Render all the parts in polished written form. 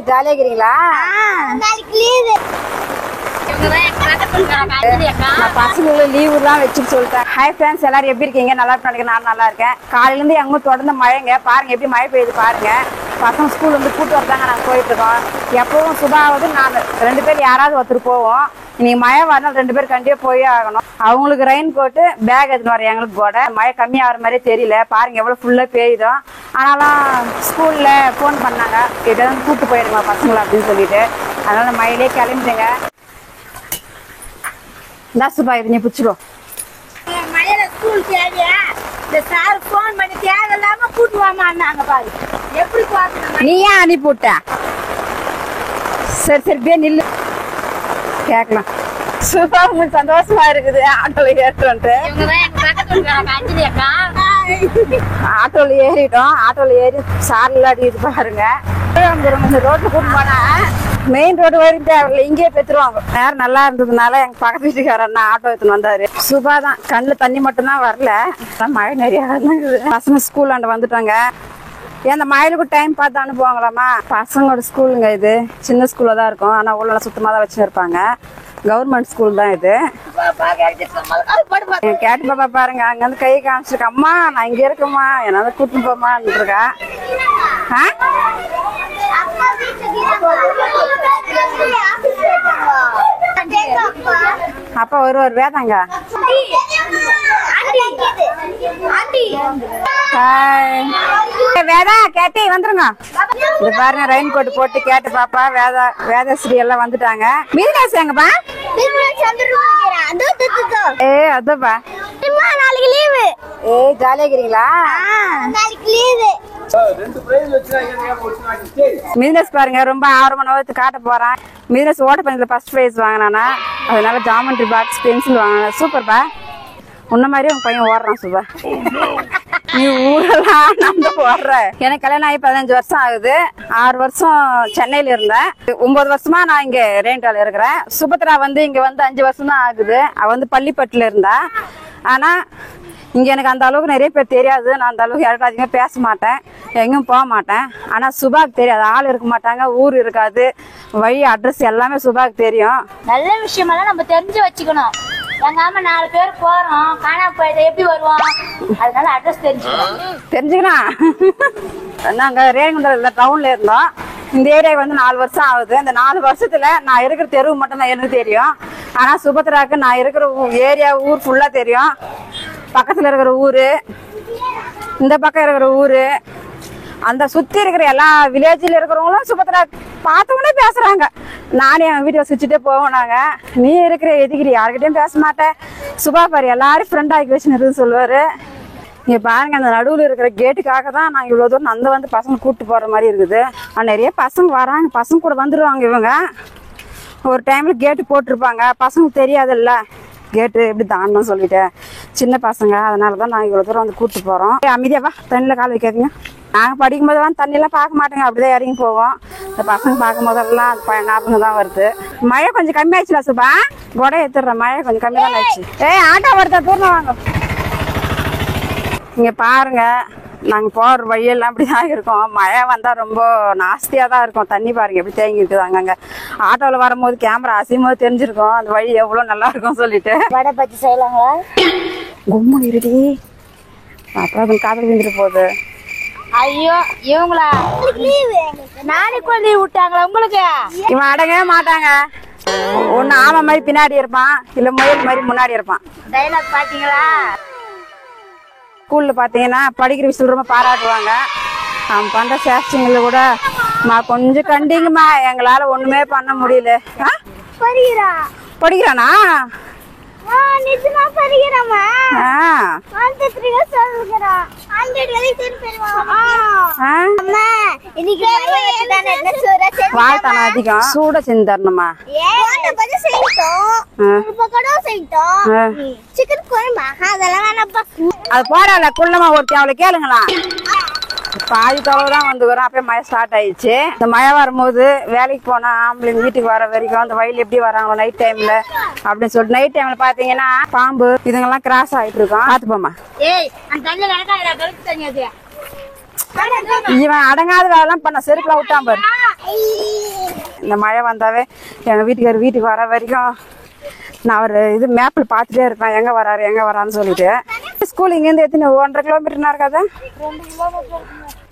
ஜாலியா இருக்கிறீங்களா? பசங்களுக்கு லீவுலாம் வச்சுட்டு சொல்லிட்டேன். ஹாய் ஃப்ரெண்ட்ஸ், எல்லாரும் எப்படி இருக்கீங்க? நல்லா இருக்காங்க. நான் நல்லா இருக்கேன். காலையிலேருந்து எங்க தொடர்ந்து மழைங்க. பாருங்க எப்படி மழை பெய்யுது பாருங்க. பசங்க ஸ்கூல் வந்து கூட்டு வரதாங்க நாங்கள் போயிட்டு இருக்கோம். எப்பவும் சுபாவது நான் 2 பேர் யாராவது ஒருத்தர் போவோம். இன்னைக்கு மழை வரணும், 2 பேர் கண்டிப்பாக போயே ஆகணும். அவங்களுக்கு ரெயின் கோட்டு பேக் எடுத்துன்னு வர எங்களுக்கு கூட மழை கம்மியாகிற மாதிரியே தெரியல. பாருங்க எவ்வளோ ஃபுல்லாக பெய்யுதோ. ஆனாலும் ஸ்கூல்ல ஃபோன் பண்ணாங்க, எதாவது கூப்பிட்டு போயிடுங்க பசங்களை அப்படின்னு சொல்லிட்டு. அதனால மழையிலே கிளம்பிட்டுங்க. இந்த சுபா இது நீ பிடிச்சிடும். மழையில ஸ்கூல் தேவையா? இந்த சார் போன் பண்ணி தேவையில்லாம கூட்டு வாமான்னாங்க பாரு. எப்படி பாக்கணும்? நீ ஏன் அனுப்பி விட்ட? சரி சரி பே நில்லு கேட்கலாம். சுபா உங்களுக்கு சந்தோஷமா இருக்குது ஆட்டோல ஏறிட்டு. ஆட்டோல ஏறிட்டோம். ஆட்டோல ஏறி சார்ல அடிக்கிட்டு பாருங்க. ரோட்ல கூட்டு போனா மெயின் ரோடு வரைக்கும் அவர்களை இங்கேயே பெற்றுருவாங்க. நேரம் நல்லா இருந்ததுனால எங்க பக்கத்து வீட்டுக்கார அண்ணா ஆட்டோ எடுத்துன்னு வந்தாரு. சுபா தான் கண்ணுல தண்ணி மட்டும்தான் வரல. மழை நிறைய பசங்க ஸ்கூல் ஆண்ட வந்துட்டாங்க. அந்த மழைக்கு டைம் பார்த்து அனுப்புவாங்களாமா. பசங்களோட ஸ்கூலுங்க இது. சின்ன ஸ்கூல்ல தான் இருக்கும். ஆனா உள்ள சுத்தமா தான் வச்சு இருப்பாங்க. கவர்மெண்ட் ஸ்கூல் தான் இது. கேட்டு பாப்பா பாருங்க, அங்க வந்து கை காமிச்சிருக்க. அம்மா நான் இங்க இருக்கேம்மா, என்னால கூட்டிட்டு போமான்னு இருக்கா. அப்பா ஒரு வேதாங்க. வேதா கேட்டி வந்துருங்க. இது பாருங்க ரெயின் கோட் போட்டு கேட்டு பாப்பா வேதஸ்ரீ எல்லாம் வந்துட்டாங்க. மீனாட்சி எங்கப்பா? அதப்பா நாளைக்கு லீவு. ஜாலியா இருக்கிறீங்களா? நாளைக்கு லீவு. மீனஸ் பாருங்க ரொம்ப ஆர்வமான காட்ட போறேன். மீனஸ் ஓட்டப்பந்தயத்துல ஃபர்ஸ்ட் பிரைஸ் வாங்கினானா, அதனால ஜாமெண்ட்ரி பாக்ஸ் பென்சில் வாங்கினா. சூப்பர்பா, உன்ன மாதிரி உங்க பையன் ஓடுறான். சுபா நீ ஊரெல்லாம் நம்ப ஓடுற. எனக்கு கல்யாணம் ஆகி 15 வருஷம் ஆகுது. 6 வருஷம் சென்னையில இருந்தேன். 9 வருஷமா நான் இங்க ரேண்டால இருக்கிறேன். சுபத்ரா வந்து இங்க வந்து 5 வருஷம் தான் ஆகுது. அவ வந்து பள்ளிப்பட்டுல இருந்தா. ஆனா இங்க எனக்கு அந்த அளவுக்கு நிறைய பேர் தெரியாது. நான் அந்த அளவுக்கு யார்கிட்ட அதிகமாக பேச மாட்டேன், எங்கேயும் போக மாட்டேன். ஆனா சுபாக்கு தெரியாது. ஆள் இருக்க மாட்டாங்க, ஊர் இருக்காது, வழி அட்ரஸ் எல்லாமே சுபாக்கு தெரியும். நல்ல விஷயமெல்லாம் நம்ம தெரிஞ்சு வச்சுக்கணும். எங்க ஆமா 4 பேர் போறோம், காணாம போயிட்டு எப்படி வருவோம்? அதனால அட்ரஸ் தெரிஞ்சுக்கணும். நாங்க ரேங்குந்தல டவுன்ல இருந்தோம். இந்த ஏரியாவுக்கு வந்து 4 வருஷம் ஆகுது. இந்த 4 வருஷத்துல நான் இருக்கிற தெருவு மட்டும் தான் எனக்கு தெரியும். ஆனா சுபத்ராக்கு நான் இருக்கிற ஏரியா ஊர் ஃபுல்லா தெரியும். பக்கத்துல இருக்கிற ஊரு, இந்த பக்கம் இருக்கிற ஊரு, அந்த சுத்தி இருக்கிற எல்லா வில்லேஜ்ல இருக்கிறவங்களும் சுபத்ரா பார்த்தவங்களே பேசுறாங்க. நானே என் வீட்டை வச்சுட்டே போவோம். நாங்க நீ இருக்கிற எதுக்கிற யாருக்கிட்டையும் பேச மாட்டேன். சுபா பாரு எல்லாரும் ஃப்ரெண்ட் ஆக்கி வச்சுன்னு சொல்லுவாரு. இங்க பாருங்க, அந்த நடுவில் இருக்கிற கேட்டுக்காக தான் நான் இவ்வளவு தூரம் அந்த வந்து பசங்க கூப்பிட்டு போற மாதிரி இருக்குது. நிறைய பசங்க வராங்க, பசங்க கூட வந்துருவாங்க. இவங்க ஒரு டைம்ல கேட்டு போட்டிருப்பாங்க. பசங்க தெரியாதுல்ல கேட்டு எப்படி தாண்டணும் சொல்லிட்டு, சின்ன பசங்க. அதனாலதான் நான் இவ்வளவு தூரம் வந்து கூப்பிட்டு போறோம். அமைதியாவா தண்ணியில கால் வைக்காதீங்க. நாங்க படிக்கும் போதெல்லாம் தண்ணி எல்லாம் பார்க்க மாட்டேங்க, அப்படிதான் இறங்கி போவோம். இந்த பசங்க பார்க்கும் போதெல்லாம் ஞாபகம் தான் வருது. மழை கொஞ்சம் கம்மி ஆயிடுச்சுல சுபா, கொடை எடுத்துடுற. மழை கொஞ்சம் கம்மி தான் ஆயிடுச்சு. ஆட்டோ வருதா, தூரம் வாங்க. இங்க பாருங்க, நாங்க போற வழியெல்லாம் அப்படிதான் இருக்கும். மழை வந்தா ரொம்ப நாஸ்தியா தான் இருக்கும். தண்ணி பாருங்க எப்படி தேங்கி இருக்குது. அங்கங்க ஆட்டோல வரும்போது கேமரா அசையும் போது தெரிஞ்சிருக்கும் அந்த வழி எவ்வளவு நல்லா இருக்கும் சொல்லிட்டு. வடை பச்சி செய்யலாங்களா? கும்முன்னு இருடி, அப்புறம் காதல் விழுந்துட்டு போகுது. ஐயோ இவங்களா நாளைக்கு லீவ் விட்டாங்களா உங்களுக்கு? இவன் அடங்கவே மாட்டாங்க. ஒண்ணு ஆமை மாதிரி பின்னாடி இருப்பான், இல்ல முயல் மாதிரி முன்னாடி இருப்பான். டைலாக் பாத்தீங்களா? ஸ்கூல்ல பாத்தீங்கன்னா படிக்கிற விஷயம் ரொம்ப பாராட்டுவாங்க. அவன் பண்ற சேஷ்டிங்கள கூட கொஞ்சம் கண்டிங்கம்மா, எங்களால ஒண்ணுமே பண்ண முடியல. படிக்கிறானா? வாழ்த்தான அதிகம் சூட செஞ்சு தரணுமா? அது போடல குள்ளமா ஒருத்தி அவளை கேளுங்களா. பாதி தொலைவுதான் வந்துக்கிறோம். அப்பயே மழை ஸ்டார்ட் ஆயிடுச்சு. இந்த மழை வரும்போது வேலைக்கு போனா ஆம்பளைங்க வீட்டுக்கு வர வரைக்கும் அந்த வயல் எப்படி வராங்களோ நைட் டைம்ல அப்படின்னு சொல்லிட்டு, நைட் டைம்ல பாத்தீங்கன்னா பாம்பு இதுங்கெல்லாம் கிராஸ் ஆயிட்டு இருக்கோம். பாத்துப்போமா. இவன் அடங்காத வேலைலாம் பண்ண செருப்புல விட்டான் பாரு. இந்த மழை வந்தாவே எங்க வீட்டுக்காரர் வீட்டுக்கு வர வரைக்கும் நான் ஒரு இது மேப்ல பாத்துட்டே இருப்பேன், எங்க வராருன்னு சொல்லிட்டு. ஸ்கூல் இங்கேருந்து எத்தனை 1.5 கிலோமீட்டர்னா இருக்காது.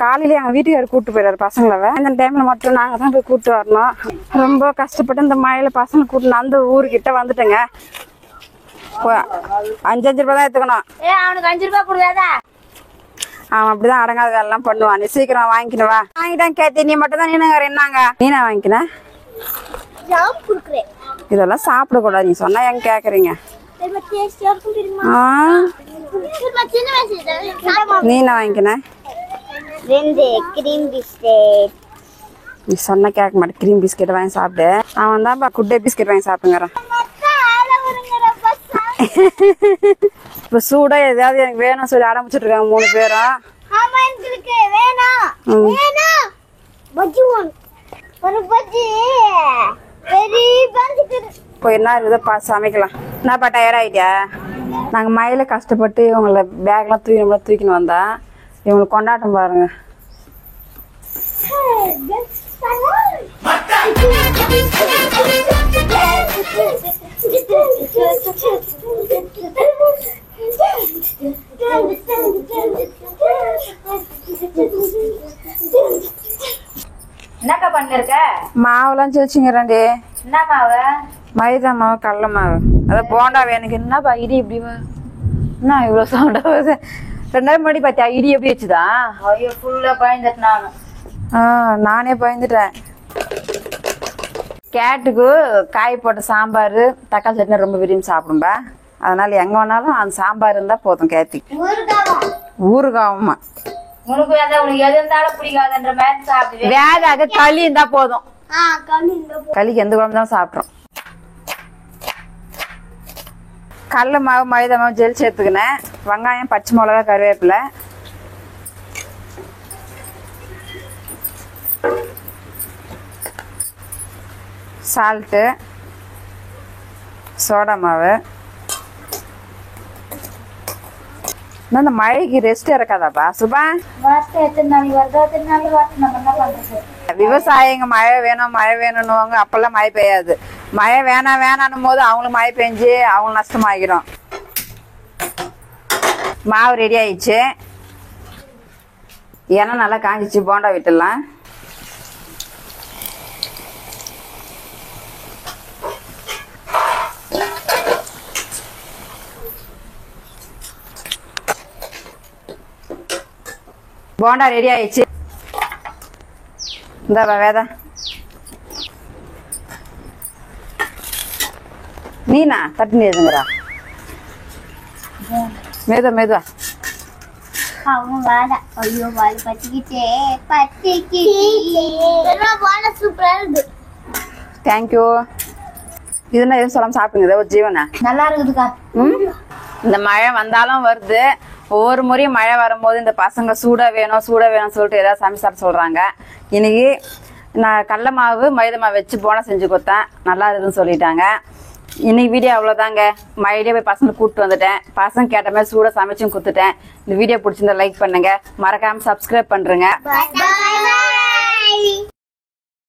காலையில எங்க வீட்டுக்காரர் கூப்பிட்டு போயிடாரு பசங்களை. அந்த டைம்ல மட்டும் நாங்க தான் போய் கூப்பிட்டு வரணும். ரொம்ப கஷ்டப்பட்டு இந்த மழையில பசங்க கூப்பிட்டு அந்த ஊருக்கிட்ட வந்துட்டேங்க. 5 ரூபாய் தான் எடுத்துக்கணும். அவனுக்கு 5 ரூபாய் கொடுக்காதா? அவன் அப்படிதான் அடங்காத வேலை எல்லாம் பண்ணுவான். நீ சீக்கிரம் வாங்கிக்கணுவா? வாங்கிட்டான் கேத்தி, நீ மட்டும் தான் நின்னுங்க. என்னங்க நீனா வாங்கிக்கின? இதெல்லாம் சாப்பிடக்கூடாது, நீ சொன்னா எங்க கேக்குறீங்க? நீனா வாங்கிக்கின? நீ சொன்ன கேட்க மாட்டேன். கிரீம் பிஸ்கெட் வாங்கி சாப்பிடு. அவன் தான் குட் டே பிஸ்கெட் வாங்கி சாப்பிடுங்கிறான். இப்ப சூடா ஏதாவது எனக்கு வேணும் சொல்லி ஆரம்பிச்சுட்டு இருக்காங்க 3 பேரும். இப்போ என்ன இருக்குதோ சமைக்கலாம். என்னப்பா டயர்ட் ஆயிட்டியா? நாங்க மழையில கஷ்டப்பட்டு இவங்களை பேக்லாம் தூக்கின்னு வந்தா இவங்களுக்கு கொண்டாட்டம் பாருங்க. என்னக்கா பண்ணிருக்க? மாவுலாம் சேர்ச்சிங்கிறாண்டி. என்ன மாவு? மைதா மாவு, கடல மாவு. அதான் போண்டா எனக்கு. என்னப்பா இடி இப்படி என்ன இவ்வளவு சவுண்டா வருது? 2 நாள் முன்னாடி பாத்தியா இடி எப்படி வச்சுதா? ஐயோ ஃபுல்லா பயந்துட்டு நானே பயந்துட்டேன். கேட்டுக்கு காய் போட்ட சாம்பார் தக்காளி சட்னி ரொம்ப விரும்பி சாப்பிடும்பா. அதனால எங்க வேணாலும் அந்த சாம்பார் இருந்தா போதும். கேத்தி ஊறுகாவுமா உனக்கு எது இருந்தாலும் பிடிக்காதுன்ற மாதிரி சாப்பிடுவேன். வேகாத களி இருந்தா போதும். களிக்கு எந்த குழம்பு தான் சாப்பிட்றோம். கடல மாவு, மைதா மாவு, ஜெல் சேர்த்துக்கினேன். வெங்காயம், பச்சை மிளகா, கருவேப்பிலை, சால்ட்டு, சோடா மாவு. இந்த மழைக்கு ரெஸ்ட் இருக்காதாப்பா சுபா? விவசாயிங்க மழை வேணும்னுவாங்க. அப்பெல்லாம் மழை பெய்யாது. மழை வேணாம் போது அவங்களும் மழை பெஞ்சு அவங்களும் நஷ்டமாகிடும். மாவு ரெடி ஆயிடுச்சு. எண்ணெய் நல்லா காஞ்சிச்சு. போண்டா விட்டுடலாம். போண்டா ரெடி ஆயிடுச்சு. இந்த வேதா நீனா தட்டு எதுங்கிறா? மெதுவா ஐயோ வால் பத்திக்கிட்டே சூப்பரா இருக்கு. தேங்க்யூ. இதுனா எதுவும் சொல்லாம சாப்பிடுங்க. ஒரு ஜீவனா நல்லா இருக்குதுக்கா. இந்த மழை வந்தாலும் வருது. ஒவ்வொரு முறையும் மழை வரும்போது இந்த பசங்க சூடா வேணும் சொல்லிட்டு ஏதாவது சமைச்சு சாப்பிட சொல்றாங்க. இன்னைக்கு நான் கடல மாவு, மைதா மாவு வச்சு போனா செஞ்சு கொடுத்தேன். நல்லா இருக்குதுன்னு சொல்லிட்டாங்க. இன்னைக்கு வீடியோ அவ்வளோதாங்க. மழையிலே போய் பசங்களை கூப்பிட்டு வந்துட்டேன். பசங்க கேட்ட மாதிரி சூடாக சமைச்சும் கொடுத்துட்டேன். இந்த வீடியோ பிடிச்சிருந்தா லைக் பண்ணுங்க, மறக்காம சப்ஸ்கிரைப் பண்றேங்க.